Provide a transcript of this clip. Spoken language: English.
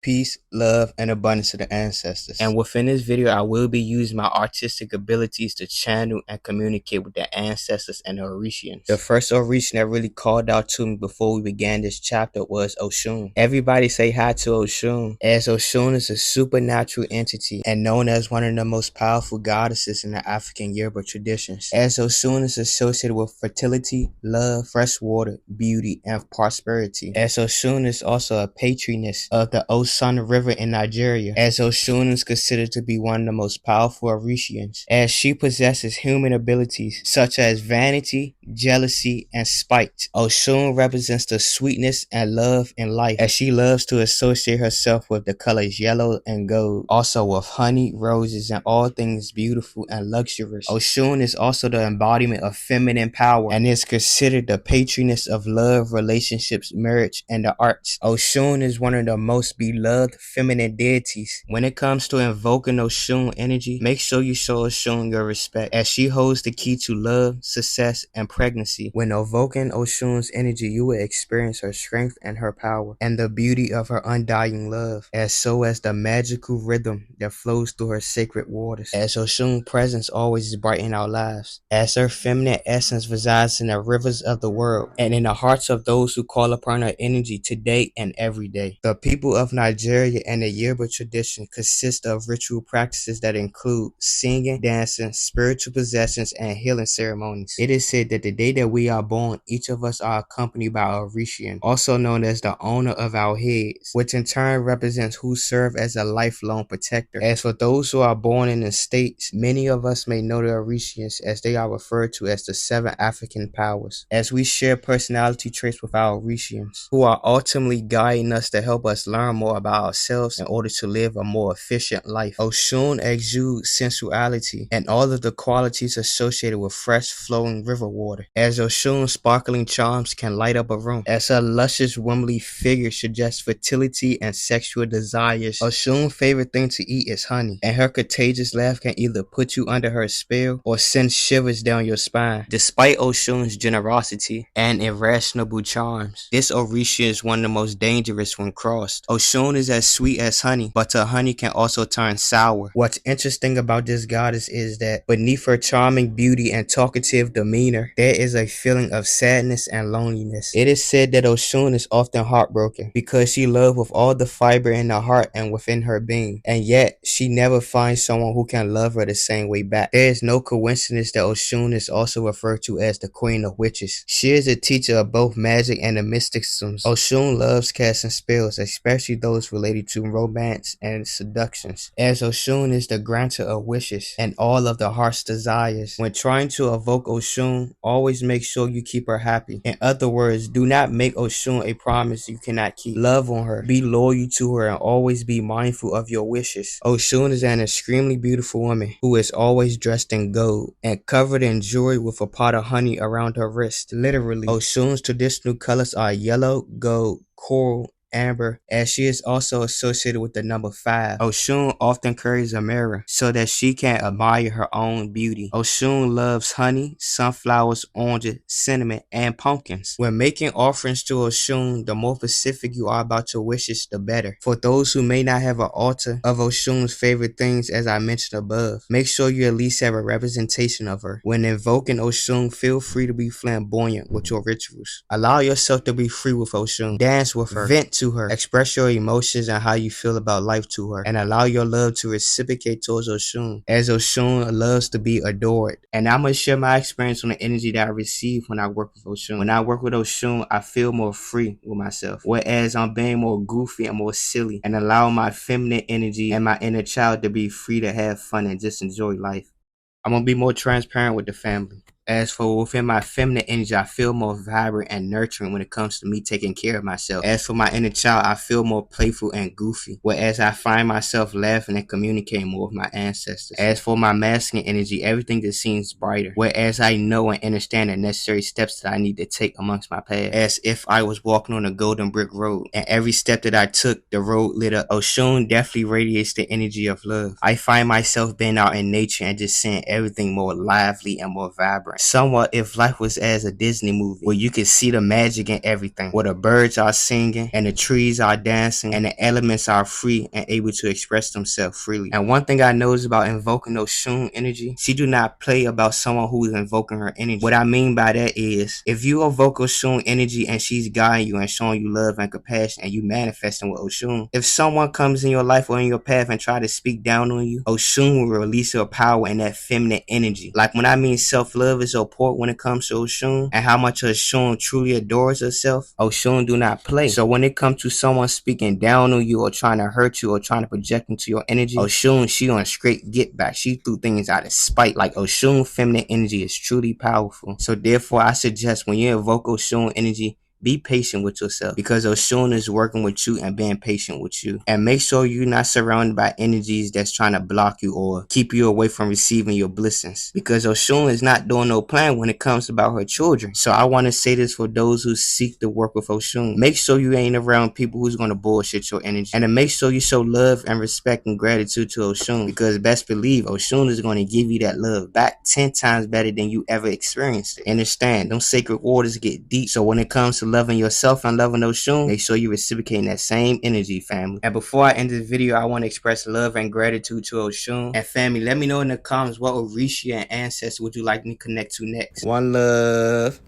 peace, love, and abundance to the ancestors. And within this video, I will be using my artistic abilities to channel and communicate with the ancestors and the Orishans. The first Orishan that really called out to me before we began this chapter was Oshun. Everybody say hi to Oshun, as Oshun is a supernatural entity and known as one of the most powerful goddesses in the African Yoruba traditions, as Oshun is associated with fertility, love, fresh water, beauty, and prosperity. As Oshun is also a patroness of the Oshun River in Nigeria, as Oshun is considered to be one of the most powerful Orishans, as she possesses human abilities such as vanity, jealousy, and spite. Oshun represents the sweetness and love in life, as she loves to associate herself with the colors yellow and gold, also with honey, roses, and all things beautiful and luxurious. Oshun is also the embodiment of feminine power and is considered the patroness of love, relationships, marriage, and the arts. Oshun is one of the most beloved feminine deities. When it comes to invoking Oshun energy, make sure you show Oshun your respect, as she holds the key to love, success, and pregnancy. When invoking Oshun's energy, you will experience her strength and her power, and the beauty of her undying love, as so as the magical rhythm that flows through her sacred waters. As Oshun's presence always brighten our lives, as her feminine essence resides in the rivers of the world and in the hearts of those who call upon her energy today and every day. The people of Nigeria and the Yoruba tradition consist of ritual practices that include singing, dancing, spiritual possessions, and healing ceremonies. It is said that the day that we are born, each of us are accompanied by a Orishan, also known as the owner of our heads, which in turn represents who serve as a lifelong protector. As for those who are born in the States, many of us may know the Orishans as they are referred to as the 7 African powers, as we share personality traits with our Orishans, who are ultimately guiding us to help us learn more about ourselves in order to live a more efficient life. Oshun exudes sensuality and all of the qualities associated with fresh flowing river water, as Oshun's sparkling charms can light up a room, as her luscious womanly figure suggests fertility and sexual desires. Oshun's favorite thing to eat is honey, and her contagious laugh can either put you under her spell or send shivers down your spine. Despite Oshun's generosity and irrational charms, this Orisha is one of the most dangerous when crossed. Oshun is as sweet as honey, but her honey can also turn sour. What's interesting about this goddess is that beneath her charming beauty and talkative demeanor, there is a feeling of sadness and loneliness. It is said that Oshun is often heartbroken because she loves with all the fiber in her heart and within her being, and yet she never finds someone who can love her the same way back. There is no coincidence that Oshun is also referred to as the Queen of Witches. She is a teacher of both magic and the mysticisms. Oshun loves casting spells, especially those related to romance and seductions, as Oshun is the grantor of wishes and all of the heart's desires. When trying to evoke Oshun, always make sure you keep her happy. In other words, do not make Oshun a promise you cannot keep. Love on her, be loyal to her, and always be mindful of your wishes. Oshun is an extremely beautiful woman who is always dressed in gold and covered in jewelry with a pot of honey around her wrist. Literally, Oshun's traditional colors are yellow, gold, coral, amber, as she is also associated with the number 5. Oshun often carries a mirror so that she can admire her own beauty. Oshun loves honey, sunflowers, oranges, cinnamon, and pumpkins. When making offerings to Oshun, the more specific you are about your wishes, the better. For those who may not have an altar of Oshun's favorite things as I mentioned above, make sure you at least have a representation of her. When invoking Oshun, feel free to be flamboyant with your rituals. Allow yourself to be free with Oshun. Dance with her. Vent to her, express your emotions and how you feel about life to her, and allow your love to reciprocate towards Oshun, as Oshun loves to be adored. And I'm going to share my experience on the energy that I receive when I work with Oshun. When I work with Oshun, I feel more free with myself, whereas I'm being more goofy and more silly, and allow my feminine energy and my inner child to be free to have fun and just enjoy life. I'm going to be more transparent with the family. As for within my feminine energy, I feel more vibrant and nurturing when it comes to me taking care of myself. As for my inner child, I feel more playful and goofy, whereas I find myself laughing and communicating more with my ancestors. As for my masculine energy, everything just seems brighter, whereas I know and understand the necessary steps that I need to take amongst my path, as if I was walking on a golden brick road, and every step that I took, the road lit up. Oshun definitely radiates the energy of love. I find myself being out in nature and just seeing everything more lively and more vibrant. Somewhat if life was as a Disney movie, where you could see the magic in everything, where the birds are singing and the trees are dancing and the elements are free and able to express themselves freely. And one thing I know is about invoking Oshun energy, she do not play about someone who is invoking her energy. What I mean by that is, if you invoke Oshun energy and she's guiding you and showing you love and compassion and you manifesting with Oshun, if someone comes in your life or in your path and try to speak down on you, Oshun will release her power and that feminine energy. Like when I mean self-love is so important when it comes to Oshun and how much Oshun truly adores herself, Oshun do not play. So when it comes to someone speaking down on you or trying to hurt you or trying to project into your energy, Oshun, she on straight get back. She threw things out of spite. Like Oshun feminine energy is truly powerful. So therefore I suggest when you invoke Oshun energy, be patient with yourself, because Oshun is working with you and being patient with you. And make sure you're not surrounded by energies that's trying to block you or keep you away from receiving your blessings, because Oshun is not doing no plan when it comes about her children. So I want to say this for those who seek to work with Oshun. Make sure you ain't around people who's going to bullshit your energy, and to make sure you show love and respect and gratitude to Oshun, because best believe Oshun is going to give you that love back 10 times better than you ever experienced it. Understand, them sacred waters get deep. So when it comes to loving yourself and loving Oshun, make sure you reciprocating that same energy, family. And before I end this video, I want to express love and gratitude to Oshun. And family, let me know in the comments what Orisha and ancestor would you like me to connect to next. One love.